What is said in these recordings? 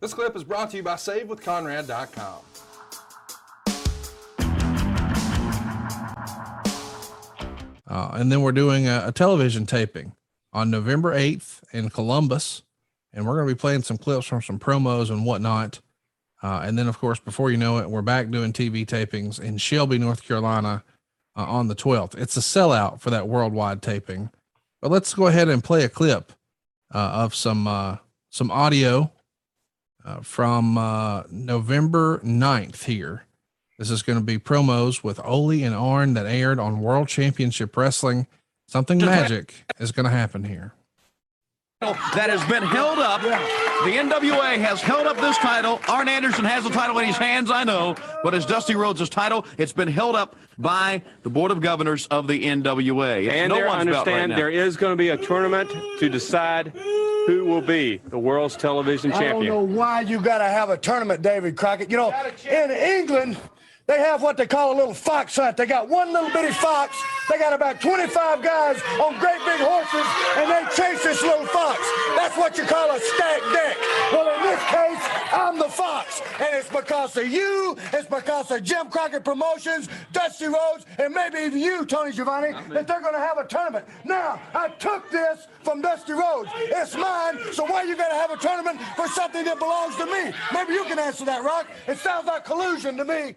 This clip is brought to you by SaveWithConrad.com. And then we're doing a television taping on November 8th in Columbus. And we're going to be playing some clips from some promos and whatnot. And then, of course, before you know it, we're back doing TV tapings in Shelby, North Carolina on the 12th. It's a sellout for that worldwide taping. But let's go ahead and play a clip of some audio from November 9th here. This is going to be promos with Ole and Arn that aired on World Championship Wrestling. Something magic is going to happen here. That has been held up. The NWA has held up this title. Arn Anderson has the title in his hands, I know, but it's Dusty Rhodes' title. It's been held up by the Board of Governors of the NWA. It's and no one's belt right now. There is going to be a tournament to decide who will be the world's television champion. I don't know why you got to have a tournament, David Crockett. You know, in England, they have what they call a little fox hunt. They got one little bitty fox. They got about 25 guys on great big horses, and they chase this little fox. That's what you call a stacked deck. Well, in this case, I'm the fox, and it's because of you. It's because of Jim Crockett Promotions, Dusty Rhodes, and maybe even you, Tony Giovanni, that they're going to have a tournament. Now, I took this from Dusty Rhodes. It's mine, so why you got to have a tournament for something that belongs to me? Maybe you can answer that, Rock. It sounds like collusion to me.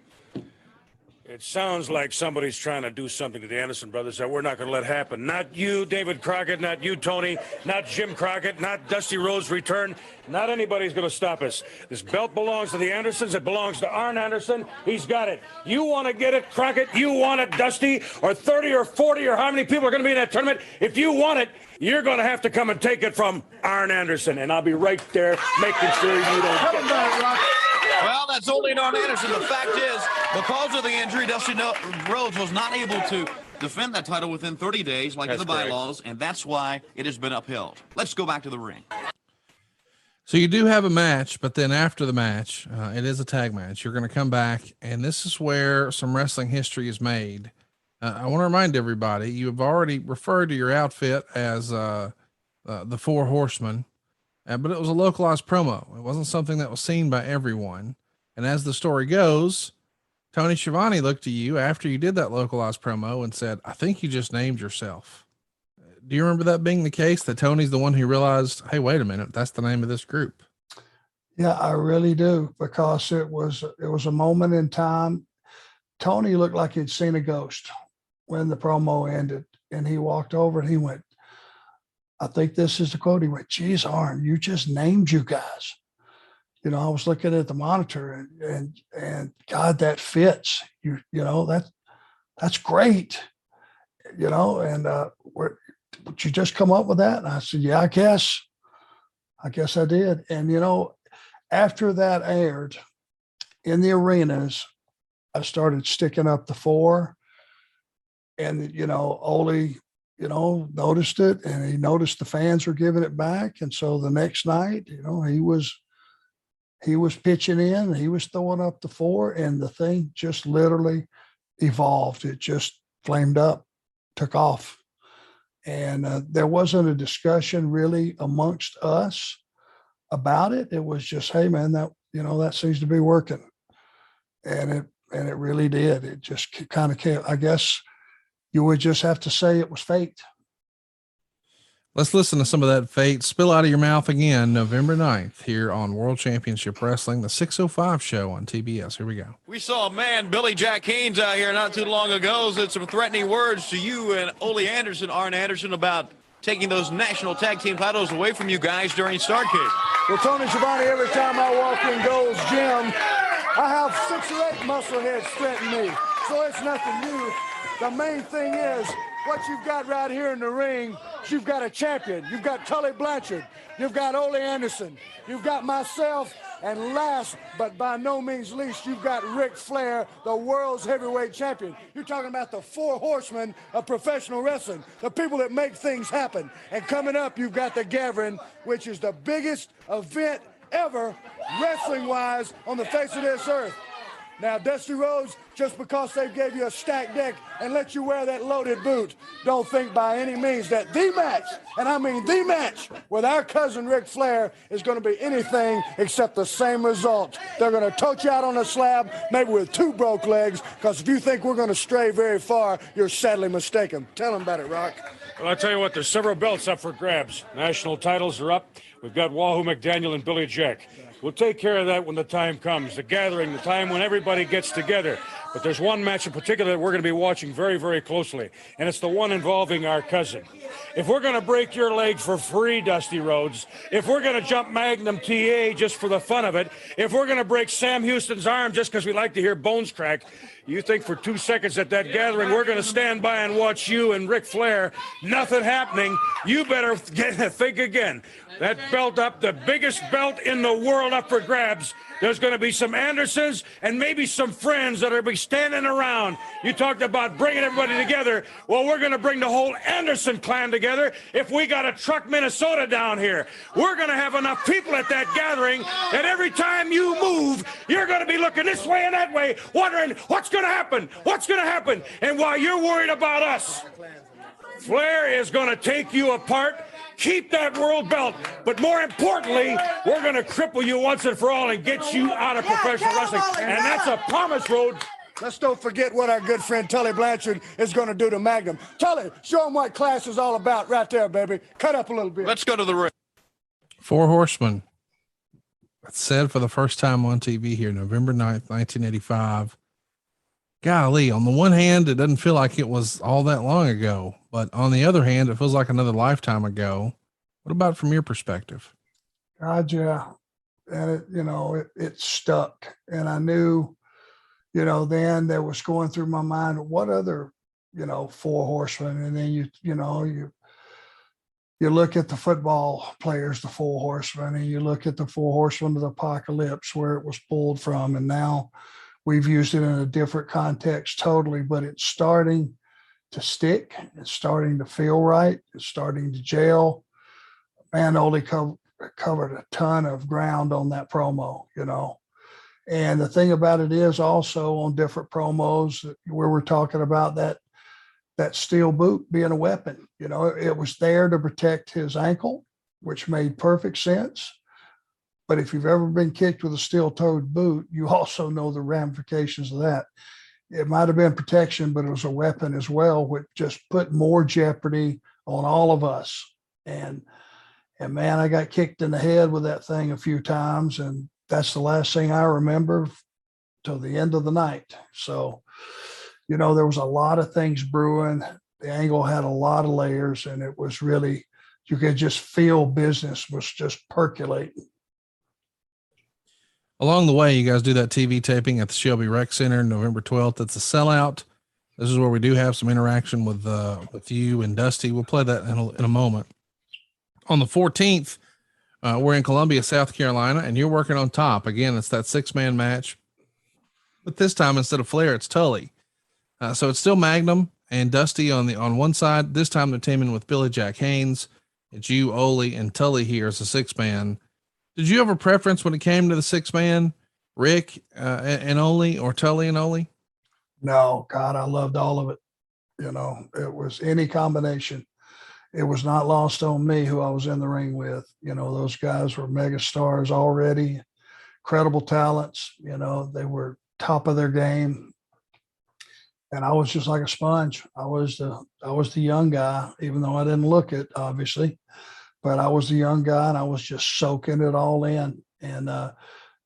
It sounds like somebody's trying to do something to the Anderson brothers that we're not going to let happen. Not you, David Crockett, not you, Tony, not Jim Crockett, not Dusty Rhodes' return. Not anybody's going to stop us. This belt belongs to the Andersons. It belongs to Arn Anderson. He's got it. You want to get it, Crockett? You want it, Dusty? Or 30 or 40 or how many people are going to be in that tournament? If you want it, you're going to have to come and take it from Arn Anderson. And I'll be right there making sure you don't get it. Well, that's Ole and Arn Anderson. The fact is, because of the injury, Dusty Rhodes was not able to defend that title within 30 days, like in the bylaws, and that's why it has been upheld. Let's go back to the ring. So you do have a match, but then after the match, it is a tag match. You're going to come back, and this is where some wrestling history is made. I want to remind everybody, you have already referred to your outfit as the Four Horsemen. But it was a localized promo. It wasn't something that was seen by everyone. And as the story goes, Tony Schiavone looked to you after you did that localized promo and said, I think you just named yourself. Do you remember that being the case, that Tony's the one who realized, hey, wait a minute, that's the name of this group? Yeah, I really do, because it was a moment in time. Tony looked like he'd seen a ghost when the promo ended, and he walked over and he went, I think this is the quote. He went, geez, Arn, you just named you guys. You know, I was looking at the monitor and God, that fits. You know, that's great. You know, and would you just come up with that? And I said, yeah, I guess I did. And, you know, after that aired in the arenas, I started sticking up the four, and, you know, Ole, you know, noticed it, and he noticed the fans were giving it back. And so the next night, you know, he was pitching in, he was throwing up the four, and the thing just literally evolved. It just flamed up, took off. And there wasn't a discussion really amongst us about it. It was just, hey man, that, you know, that seems to be working. And it really did. It just kind of came, I guess, you would just have to say it was fate. Let's listen to some of that fate spill out of your mouth again, November 9th, here on World Championship Wrestling, the 605 show on TBS. Here we go. We saw a man, Billy Jack Haynes, out here not too long ago, said some threatening words to you and Ole Anderson, Arn Anderson, about taking those national tag team titles away from you guys during Starrcade. Well, Tony Schiavone, every time I walk in Gold's Gym, I have 6 or 8 muscleheads threatening me, so it's nothing new. The main thing is what you've got right here in the ring. You've got a champion. You've got Tully Blanchard. You've got Ole Anderson. You've got myself. And last, but by no means least, you've got Ric Flair, the world's heavyweight champion. You're talking about the Four Horsemen of professional wrestling, the people that make things happen. And coming up, you've got the Gathering, which is the biggest event ever, wrestling-wise, on the face of this earth. Now, Dusty Rhodes, just because they gave you a stacked deck and let you wear that loaded boot. Don't think by any means that the match, and I mean the match, with our cousin Ric Flair is going to be anything except the same result. They're going to tote you out on a slab, maybe with 2 broke legs, because if you think we're going to stray very far, you're sadly mistaken. Tell them about it, Rock. Well, I'll tell you what, there's several belts up for grabs. National titles are up. We've got Wahoo McDaniel and Billy Jack. We'll take care of that when the time comes, the gathering, the time when everybody gets together. But there's one match in particular that we're going to be watching very, very closely, and it's the one involving our cousin. If we're going to break your leg for free, Dusty Rhodes, if we're going to jump Magnum TA just for the fun of it, if we're going to break Sam Houston's arm just because we like to hear bones crack, you think for 2 seconds at that gathering we're going to stand by and watch you and Ric Flair, nothing happening? You better think again. That belt up, the biggest belt in the world up for grabs. There's going to be some Andersons and maybe some friends that are going to be standing around. You talked about bringing everybody together. Well, we're going to bring the whole Anderson clan together if we got to truck Minnesota down here. We're going to have enough people at that gathering that every time you move, you're going to be looking this way and that way, wondering what's going to happen, what's going to happen. And while you're worried about us, Flair is going to take you apart. Keep that world belt, but more importantly, we're going to cripple you once and for all and get you out of professional wrestling, and that's a promise, Road. Let's don't forget what our good friend Tully Blanchard is going to do to Magnum. Tully, show him what class is all about right there, baby. Cut up a little bit. Let's go to the ring. Four Horsemen. It's said for the first time on TV here, November 9th, 1985. Golly, on the one hand, it doesn't feel like it was all that long ago, but on the other hand, it feels like another lifetime ago. What about from your perspective? God, yeah. And it stuck. And I knew, then there was going through my mind, what other, Four Horsemen. And then you look at the football players, the Four Horsemen, and you look at the Four Horsemen of the Apocalypse, where it was pulled from. And now we've used it in a different context totally, but it's starting to stick. It's starting to feel right. It's starting to gel. Man, Ole covered a ton of ground on that promo, And the thing about it is also on different promos where we're talking about that steel boot being a weapon, it was there to protect his ankle, which made perfect sense. But if you've ever been kicked with a steel-toed boot, you also know the ramifications of that. It might have been protection, but it was a weapon as well, which just put more jeopardy on all of us. And man, I got kicked in the head with that thing a few times, and that's the last thing I remember till the end of the night. So, there was a lot of things brewing. The angle had a lot of layers, and it was really, you could just feel business was just percolating. Along the way, you guys do that TV taping at the Shelby Rec Center, November 12th. It's a sellout. This is where we do have some interaction with you and Dusty. We'll play that in a moment. On the 14th, we're in Columbia, South Carolina, and you're working on top. Again, it's that 6-man match. But this time, instead of Flair, it's Tully. So it's still Magnum and Dusty on one side. This time they're teaming with Billy Jack Haynes. It's you, Ole, and Tully here as a 6-man. Did you have a preference when it came to the 6-man, Rick and Ole, or Tully and Ole? No, God, I loved all of it. It was any combination. It was not lost on me who I was in the ring with. Those guys were mega stars already, incredible talents. They were top of their game. And I was just like a sponge. I was the young guy, even though I didn't look it, obviously. But I was the young guy, and I was just soaking it all in. And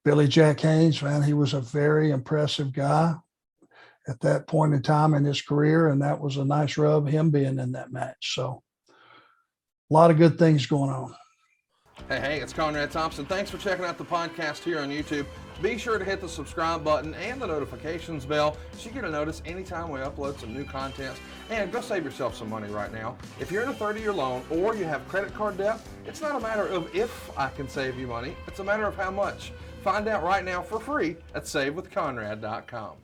Billy Jack Haynes, man, he was a very impressive guy at that point in time in his career, and that was a nice rub, him being in that match. So a lot of good things going on. Hey, it's Conrad Thompson. Thanks for checking out the podcast here on YouTube. Be sure to hit the subscribe button and the notifications bell so you get a notice anytime we upload some new content. And go save yourself some money right now. If you're in a 30-year loan or you have credit card debt, it's not a matter of if I can save you money. It's a matter of how much. Find out right now for free at SaveWithConrad.com.